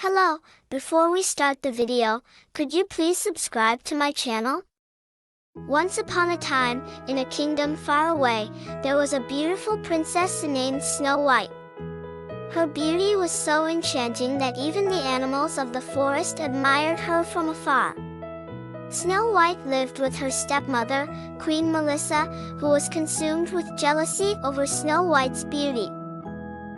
Hello, before we start the video, could you please subscribe to my channel? Once upon a time, in a kingdom far away, there was a beautiful princess named Snow White. Her beauty was so enchanting that even the animals of the forest admired her from afar. Snow White lived with her stepmother, Queen Malissa, who was consumed with jealousy over Snow White's beauty.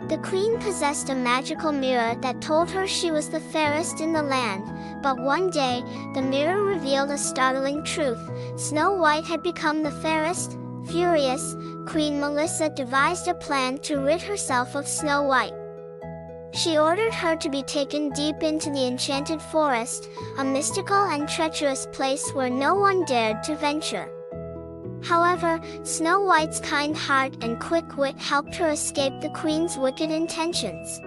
The queen possessed a magical mirror that told her she was the fairest in the land, but one day, the mirror revealed a startling truth. Snow White had become the fairest. Furious, Queen Malissa devised a plan to rid herself of Snow White. She ordered her to be taken deep into the Enchanted Forest, a mystical and treacherous place where no one dared to venture. However, Snow White's kind heart and quick wit helped her escape the queen's wicked intentions.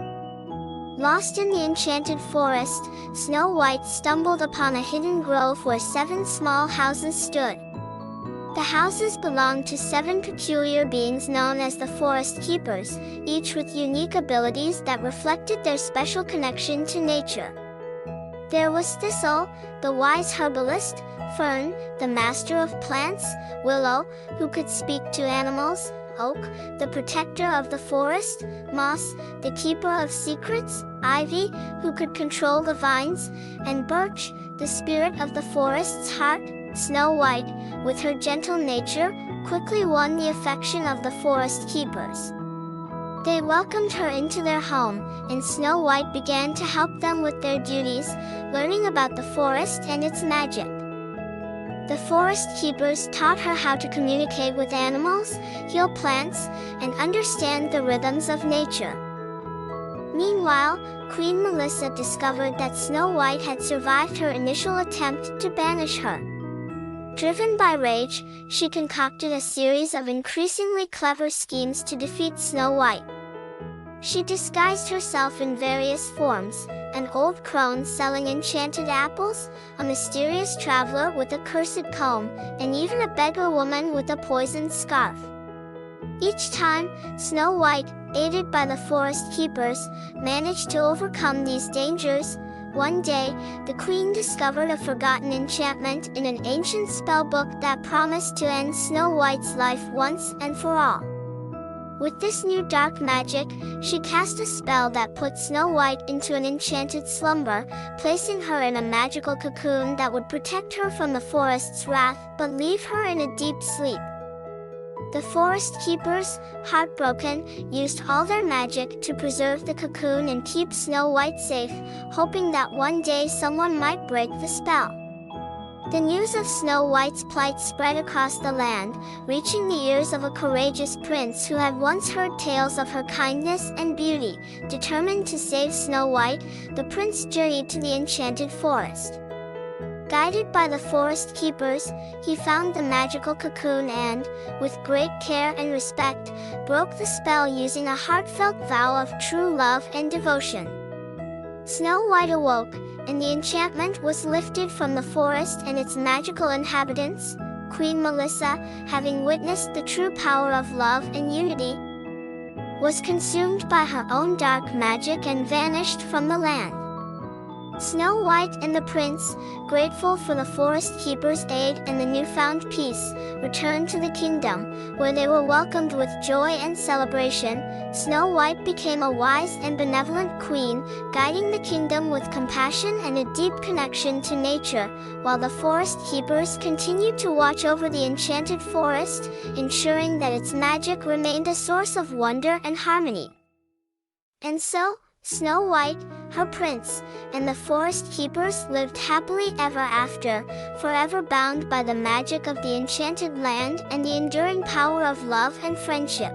Lost in the Enchanted Forest, Snow White stumbled upon a hidden grove where 7 small houses stood. The houses belonged to 7 peculiar beings known as the Forest Keepers, each with unique abilities that reflected their special connection to nature. There was Thistle, the wise herbalist; Fern, the master of plants; Willow, who could speak to animals; Oak, the protector of the forest; Moss, the keeper of secrets; Ivy, who could control the vines; and Birch, the spirit of the forest's heart. Snow White, with her gentle nature, quickly won the affection of the forest keepers. They welcomed her into their home, and Snow White began to help them with their duties, learning about the forest and its magic. The forest keepers taught her how to communicate with animals, heal plants, and understand the rhythms of nature. Meanwhile, Queen Malissa discovered that Snow White had survived her initial attempt to banish her. Driven by rage, she concocted a series of increasingly clever schemes to defeat Snow White. She disguised herself in various forms: an old crone selling enchanted apples, a mysterious traveler with a cursed comb, and even a beggar woman with a poisoned scarf. Each time, Snow White, aided by the forest keepers, managed to overcome these dangers. One day, the queen discovered a forgotten enchantment in an ancient spellbook that promised to end Snow White's life once and for all. With this new dark magic, she cast a spell that put Snow White into an enchanted slumber, placing her in a magical cocoon that would protect her from the forest's wrath, but leave her in a deep sleep. The forest keepers, heartbroken, used all their magic to preserve the cocoon and keep Snow White safe, hoping that one day someone might break the spell. The news of Snow White's plight spread across the land, reaching the ears of a courageous prince who had once heard tales of her kindness and beauty. Determined to save Snow White, the prince journeyed to the Enchanted Forest. Guided by the forest keepers, he found the magical cocoon and, with great care and respect, broke the spell using a heartfelt vow of true love and devotion. Snow White awoke, and the enchantment was lifted from the forest and its magical inhabitants. Queen Malissa, having witnessed the true power of love and unity, was consumed by her own dark magic and vanished from the land. Snow White and the prince, grateful for the forest keepers' aid and the newfound peace, returned to the kingdom, where they were welcomed with joy and celebration. Snow White became a wise and benevolent queen, guiding the kingdom with compassion and a deep connection to nature, while the forest keepers continued to watch over the enchanted forest, ensuring that its magic remained a source of wonder and harmony. And so, Snow White, her prince, and the forest keepers lived happily ever after, forever bound by the magic of the enchanted land and the enduring power of love and friendship.